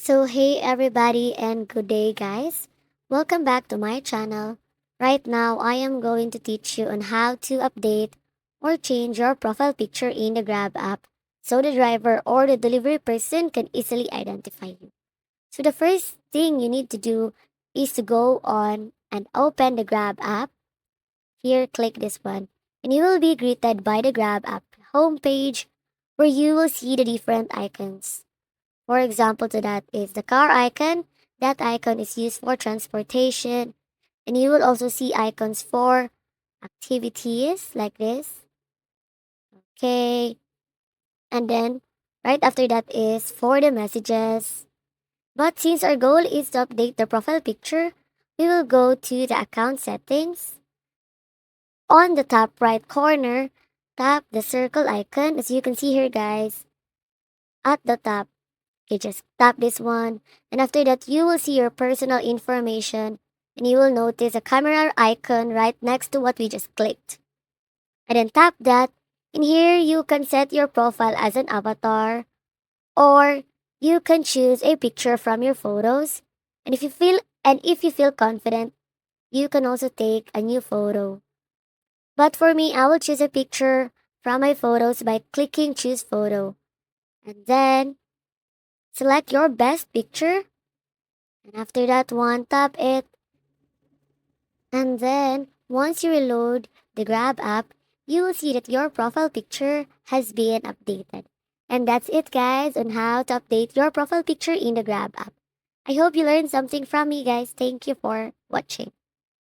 So, hey everybody, and good day, guys. Welcome back to my channel. Right now, I am going to teach you on how to update or change your profile picture in the Grab app so the driver or the delivery person can easily identify you. So, the first thing you need to do is to go on and open the Grab app. Here, click this one, and you will be greeted by the Grab app homepage where you will see the different icons. For example, to that is the car icon. That icon is used for transportation. And you will also see icons for activities like this. Okay. And then right after that is for the messages. But since our goal is to update the profile picture, we will go to the account settings. On the top right corner, tap the circle icon. As you can see here, guys, at the top. Okay, just tap this one. And after that, you will see your personal information. And you will notice a camera icon right next to what we just clicked. And then tap that. In here, you can set your profile as an avatar. Or you can choose a picture from your photos. And if you feel confident, you can also take a new photo. But for me, I will choose a picture from my photos by clicking choose photo. And then select your best picture. And after that one, tap it. And then, once you reload the Grab app, you will see that your profile picture has been updated. And that's it, guys, on how to update your profile picture in the Grab app. I hope you learned something from me, guys. Thank you for watching.